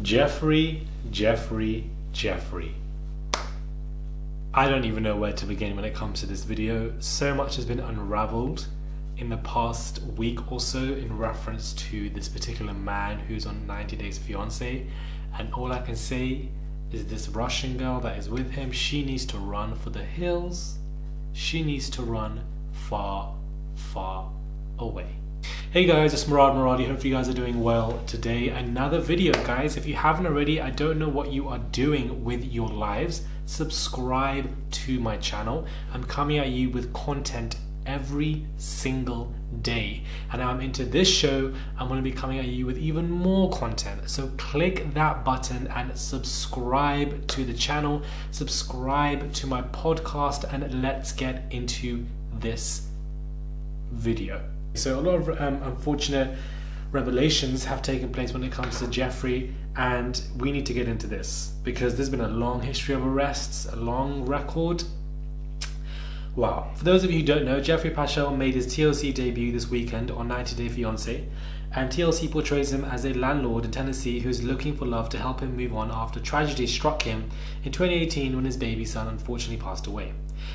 Geoffrey. I don't even know where to begin when it comes to this video. So much has been unraveled in the past week or so in reference to this particular man who's on 90 Days Fiancé, and all I can say is this Russian girl that is with him, she needs to run for the hills. She needs to run far away. Hey guys, it's Muradi. Hope you guys are doing well today. Another video, guys. If you haven't already, I don't know what you are doing with your lives. Subscribe to my channel. I'm coming at you with content every single day, and I'm into this show. I'm going to be coming at you with even more content, so click that button and subscribe to the channel, subscribe to my podcast, and let's get into this video. So a lot of unfortunate revelations have taken place when it comes to Geoffrey, and we need to get into this because there's been a long history of arrests, a long record. Wow. For those of you who don't know, Geoffrey Paschel made his TLC debut this weekend on 90 Day Fiancé, and TLC portrays him as a landlord in Tennessee who's looking for love to help him move on after tragedy struck him in 2018 when his baby son unfortunately passed away.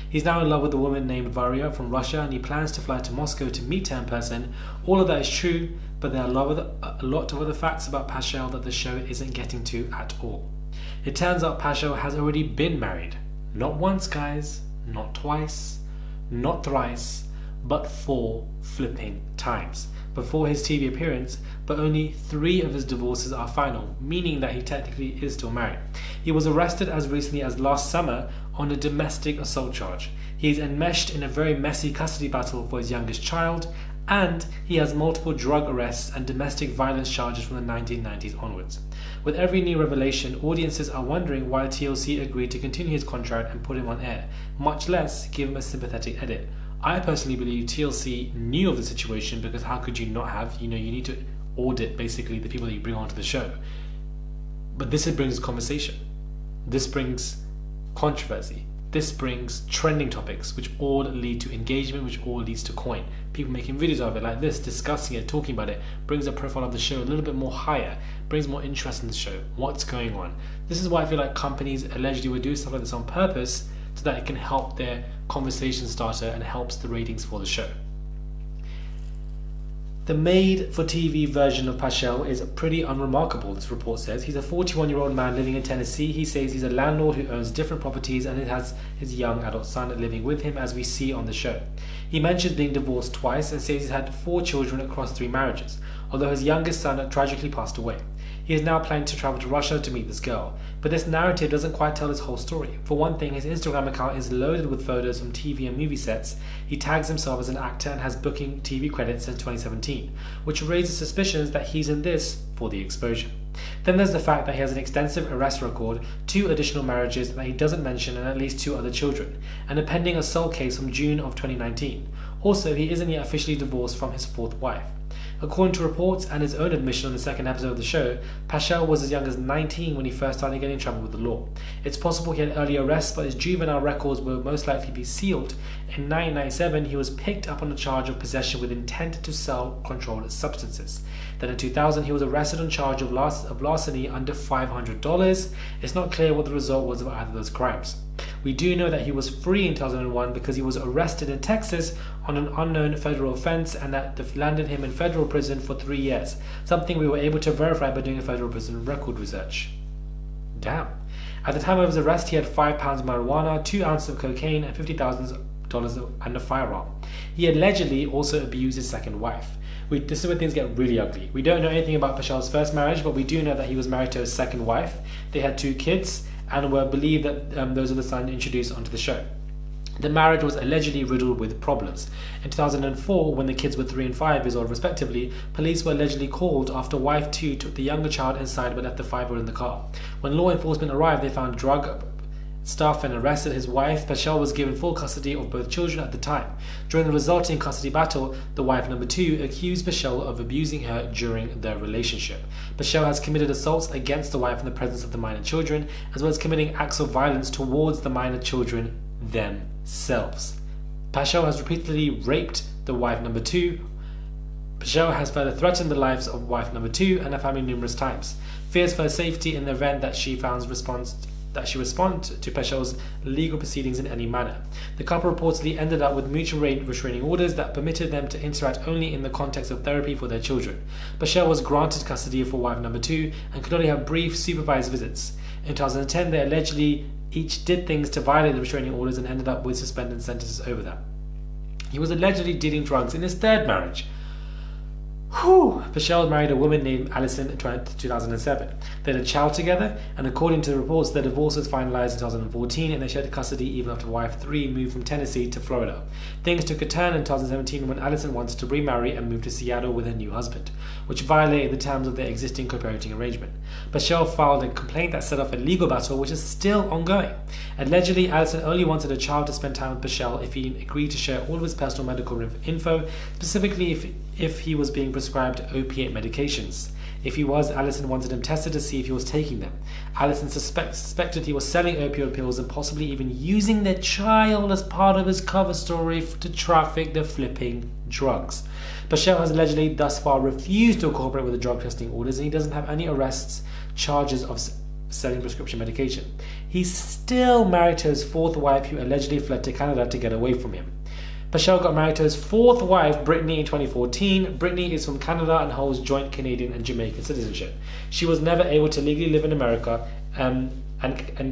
He's now in love with a woman named Varia from Russia, and he plans to fly to Moscow to meet her in person. All of that is true, but there are a lot of other facts about Paschel that the show isn't getting to at all. It turns out Paschel has already been married. Not once, guys. Not twice, not thrice, but 4 flipping times before his TV appearance, but only 3 of his divorces are final, meaning that he technically is still married. He was arrested as recently as last summer on a domestic assault charge. He is enmeshed in a very messy custody battle for his youngest child, and he has multiple drug arrests and domestic violence charges from the 1990s onwards. With every new revelation, audiences are wondering why TLC agreed to continue his contract and put him on air, much less give him a sympathetic edit. I personally believe TLC knew of the situation, because how could you not have? You need to audit basically the people that you bring onto the show. But this brings conversation. This brings controversy. This brings trending topics, which all lead to engagement, which all leads to coin. People making videos of it like this, discussing it, talking about it, brings the profile of the show a little bit more higher, brings more interest in the show. What's going on? This is why I feel like companies allegedly would do stuff like this on purpose, so that it can help their conversation starter and helps the ratings for the show. The made-for-TV version of Paschel is pretty unremarkable, this report says. He's a 41-year-old man living in Tennessee. He says he's a landlord who owns different properties, and it has his young adult son living with him, as we see on the show. He mentions being divorced twice and says he's had 4 children across 3 marriages, although his youngest son tragically passed away. He is now planning to travel to Russia to meet this girl, but this narrative doesn't quite tell his whole story. For one thing, his Instagram account is loaded with photos from TV and movie sets. He tags himself as an actor and has booking TV credits since 2017, which raises suspicions that he's in this for the exposure. Then there's the fact that he has an extensive arrest record, 2 additional marriages that he doesn't mention, and at least 2 other children, and a pending assault case from June of 2019. Also, he isn't yet officially divorced from his 4th wife. According to reports and his own admission on the 2nd episode of the show, Paschel was as young as 19 when he first started getting in trouble with the law. It's possible he had early arrests, but his juvenile records will most likely be sealed. In 1997, he was picked up on a charge of possession with intent to sell controlled substances. Then in 2000, he was arrested on charge of larceny under $500. It's not clear what the result was of either of those crimes. We do know that he was free in 2001 because he was arrested in Texas on an unknown federal offense, and that landed him in federal prison for 3 years, something we were able to verify by doing a federal prison record research. Damn. At the time of his arrest, he had 5 pounds of marijuana, 2 ounces of cocaine, and $50,000 and a firearm. He allegedly also abused his 2nd wife. This is where things get really ugly. We don't know anything about Paschel's first marriage, but we do know that he was married to his 2nd wife. They had 2 kids, and were believed that those are the sons introduced onto the show. The marriage was allegedly riddled with problems. In 2004, when the kids were 3 and 5 years old respectively, police were allegedly called after wife 2 took the younger child inside but left the 5-year-old in the car. When law enforcement arrived, they found drug stuff and arrested his wife. Paschel was given full custody of both children at the time. During the resulting custody battle, the wife number 2 accused Paschel of abusing her during their relationship. Paschel has committed assaults against the wife in the presence of the minor children, as well as committing acts of violence towards the minor children themselves. Paschel has repeatedly raped the wife number 2. Paschel has further threatened the lives of wife number 2 and her family numerous times. fears for her safety in the event that she respond to Paschel's legal proceedings in any manner. The couple reportedly ended up with mutual restraining orders that permitted them to interact only in the context of therapy for their children. Paschel was granted custody for wife number 2 and could only have brief supervised visits. In 2010, they allegedly each did things to violate the restraining orders and ended up with suspended sentences over that. He was allegedly dealing drugs in his third marriage. Paschel married a woman named Alison in 2007. They had a child together, and according to the reports, their divorce was finalized in 2014, and they shared custody even after wife 3 moved from Tennessee to Florida. Things took a turn in 2017 when Alison wanted to remarry and move to Seattle with her new husband, which violated the terms of their existing co-parenting arrangement. Paschel filed a complaint that set off a legal battle, which is still ongoing. Allegedly, Alison only wanted a child to spend time with Paschel if he agreed to share all of his personal medical info, specifically if he was being prescribed opiate medications. If he was, Alison wanted him tested to see if he was taking them. Alison suspected he was selling opioid pills and possibly even using their child as part of his cover story to traffic the flipping drugs. Paschel has allegedly thus far refused to cooperate with the drug testing orders, and he doesn't have any arrests, charges of selling prescription medication. He's still married to his 4th wife, who allegedly fled to Canada to get away from him. Paschel got married to his 4th wife, Brittany, in 2014. Brittany is from Canada and holds joint Canadian and Jamaican citizenship. She was never able to legally live in America, and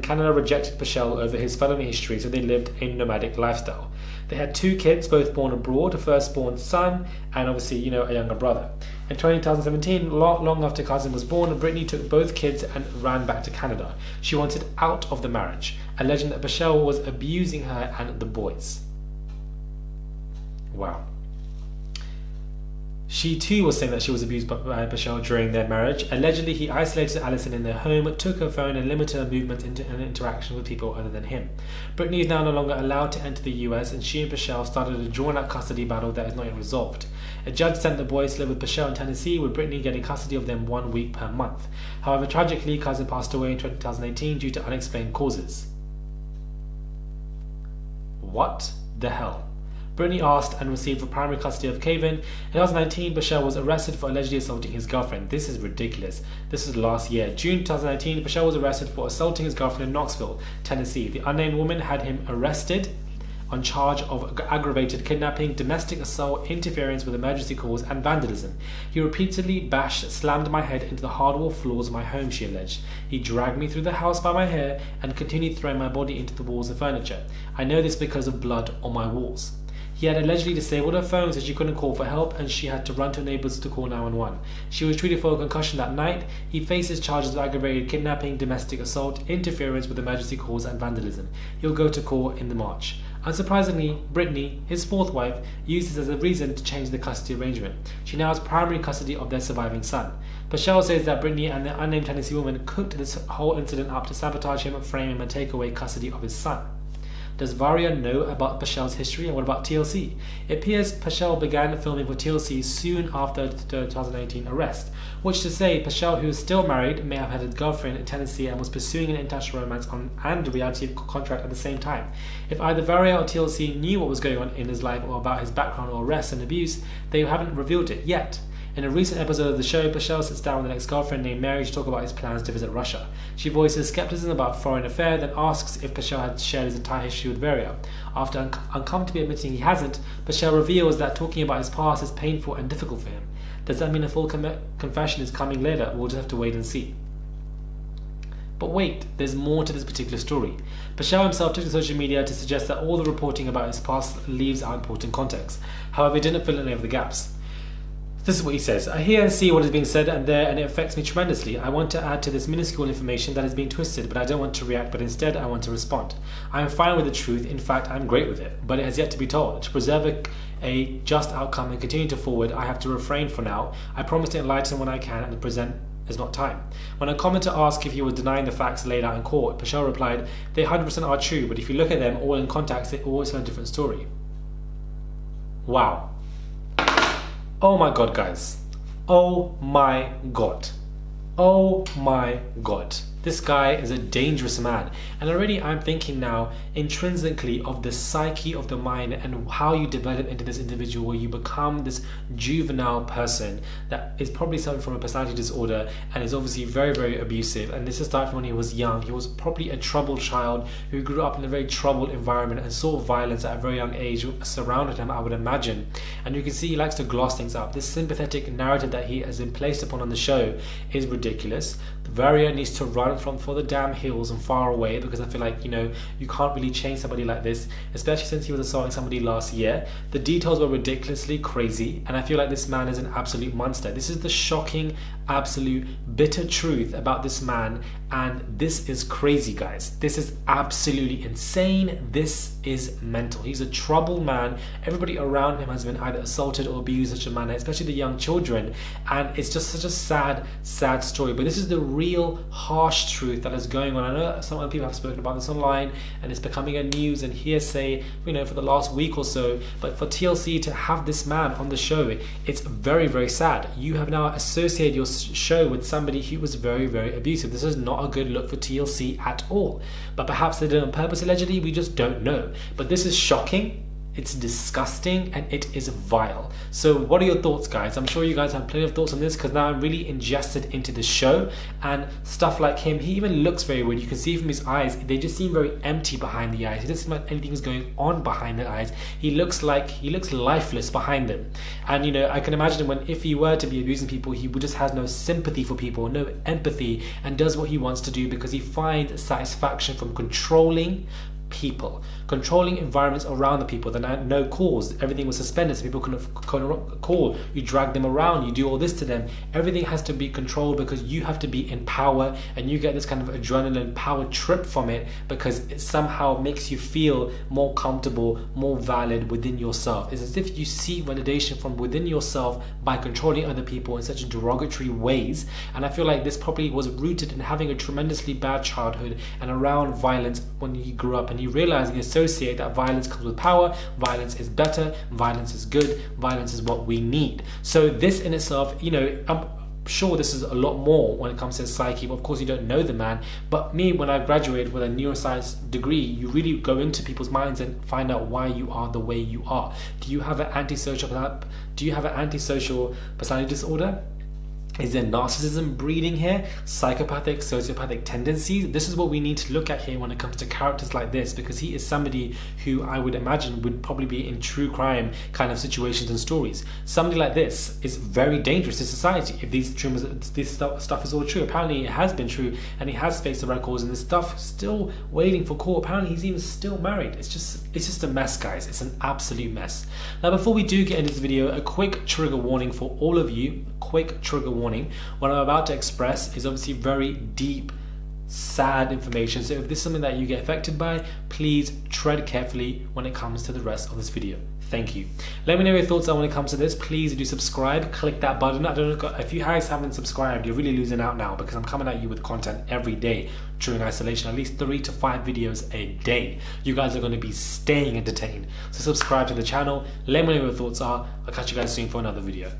Canada rejected Paschel over his felony history, so they lived a nomadic lifestyle. They had 2 kids, both born abroad, a firstborn son, and obviously, a younger brother. In 2017, long after cousin was born, Brittany took both kids and ran back to Canada. She wanted out of the marriage, alleging that Paschel was abusing her and the boys. Wow. She too was saying that she was abused by Paschel during their marriage. Allegedly, he isolated Alison in their home, took her phone and limited her movement and interaction with people other than him. Brittany is now no longer allowed to enter the US, and she and Paschel started a drawn-out custody battle that is not yet resolved. A judge sent the boys to live with Paschel in Tennessee, with Brittany getting custody of them 1 week per month. However, tragically, cousin passed away in 2018 due to unexplained causes. What the hell? Brittany asked and received for primary custody of Kevin. In 2019, Paschel was arrested for allegedly assaulting his girlfriend. This is ridiculous. This is last year. June 2019, Paschel was arrested for assaulting his girlfriend in Knoxville, Tennessee. The unnamed woman had him arrested on charge of aggravated kidnapping, domestic assault, interference with emergency calls, and vandalism. He repeatedly slammed my head into the hardwood floors of my home, she alleged. He dragged me through the house by my hair and continued throwing my body into the walls and furniture. I know this because of blood on my walls. He had allegedly disabled her phone so she couldn't call for help, and she had to run to neighbors to call 911. She was treated for a concussion that night. He faces charges of aggravated kidnapping, domestic assault, interference with emergency calls, and vandalism. He'll go to court in March. Unsurprisingly, Brittany, his 4th wife, used this as a reason to change the custody arrangement. She now has primary custody of their surviving son. Paschel says that Brittany and the unnamed Tennessee woman cooked this whole incident up to sabotage him, frame him, and take away custody of his son. Does Varia know about Paschel's history, and what about TLC? It appears Paschel began filming for TLC soon after the 2018 arrest, which to say Paschel, who is still married, may have had a girlfriend in Tennessee and was pursuing an international romance and a reality contract at the same time. If either Varia or TLC knew what was going on in his life or about his background or arrest and abuse, they haven't revealed it yet. In a recent episode of the show, Paschel sits down with an ex-girlfriend named Mary to talk about his plans to visit Russia. She voices skepticism about foreign affairs, then asks if Paschel had shared his entire history with Varia. After uncomfortably admitting he hasn't, Paschel reveals that talking about his past is painful and difficult for him. Does that mean a full confession is coming later? We'll just have to wait and see. But wait, there's more to this particular story. Paschel himself took to social media to suggest that all the reporting about his past leaves out important context. However, he didn't fill in any of the gaps. This is what he says. I hear and see what is being said and there, and it affects me tremendously. I want to add to this minuscule information that is being twisted, but I don't want to react, but instead I want to respond. I am fine with the truth. In fact, I'm great with it, but it has yet to be told. To preserve a just outcome and continue to forward, I have to refrain for now. I promise to enlighten when I can, and the present is not time. When a commenter asked if he was denying the facts laid out in court, Paschel replied, they 100% are true, but if you look at them all in context, they always tell a different story. Wow. Oh my god, guys. Oh my god. Oh my god. This guy is a dangerous man. And already I'm thinking now intrinsically of the psyche of the mind and how you develop into this individual where you become this juvenile person that is probably suffering from a personality disorder and is obviously very, very abusive. And this is starting from when he was young. He was probably a troubled child who grew up in a very troubled environment and saw violence at a very young age surrounded him, I would imagine. And you can see he likes to gloss things up. This sympathetic narrative that he has been placed upon on the show is ridiculous. The Varia needs to run from for the damn hills and far away, because I feel like, you know, you can't really change somebody like this, especially since he was assaulting somebody last year. The details were ridiculously crazy, and I feel like this man is an absolute monster. This is the shocking, absolute, bitter truth about this man, and this is crazy, guys. This is absolutely insane. This is mental. He's a troubled man. Everybody around him has been either assaulted or abused in such a manner, especially the young children, and it's just such a sad, sad story. But this is the real harsh truth that is going on. I know some other people have spoken about this online, and it's becoming a news and hearsay, you know, for the last week or so. But for TLC to have this man on the show, it's very, very sad. You have now associated your show with somebody who was very, very abusive. This is not a good look for TLC at all. But perhaps they did it on purpose, allegedly. We just don't know. But this is shocking. It's disgusting, and it is vile. So what are your thoughts, guys? I'm sure you guys have plenty of thoughts on this, because now I'm really ingested into the show, and stuff like him, he even looks very weird. You can see from his eyes, they just seem very empty behind the eyes. He doesn't seem like anything's going on behind the eyes. He looks lifeless behind them. And you know, I can imagine if he were to be abusing people, he would just have no sympathy for people, no empathy, and does what he wants to do because he finds satisfaction from controlling people, controlling environments around the people. Then had no calls, everything was suspended, so people couldn't call. You drag them around, you do all this to them. Everything has to be controlled because you have to be in power, and you get this kind of adrenaline power trip from it because it somehow makes you feel more comfortable, more valid within yourself. It's as if you seek validation from within yourself by controlling other people in such derogatory ways. And I feel like this probably was rooted in having a tremendously bad childhood and around violence when he grew up, and you realize and associate that violence comes with power, violence is better, violence is good, violence is what we need. So this in itself, you know, I'm sure this is a lot more when it comes to psyche, but of course you don't know the man. But me, when I graduated with a neuroscience degree, you really go into people's minds and find out why you are the way you are. Do you have an antisocial personality disorder? Is there narcissism breeding here? Psychopathic, sociopathic tendencies? This is what we need to look at here when it comes to characters like this, because he is somebody who I would imagine would probably be in true crime kind of situations and stories. Somebody like this is very dangerous to society if this stuff is all true. Apparently it has been true, and he has faced the records, and this stuff still waiting for court. Apparently he's even still married. It's just a mess, guys. It's an absolute mess. Now, before we do get into this video, a quick trigger warning for all of you. Quick trigger warning. What I'm about to express is obviously very deep, sad information. So if this is something that you get affected by, please tread carefully when it comes to the rest of this video. Thank you. Let me know your thoughts on when it comes to this. Please do subscribe, click that button. I don't know if you guys haven't subscribed, you're really losing out now, because I'm coming at you with content every day during isolation, at least 3 to 5 videos a day. You guys are going to be staying entertained. So subscribe to the channel. Let me know what your thoughts are. I'll catch you guys soon for another video.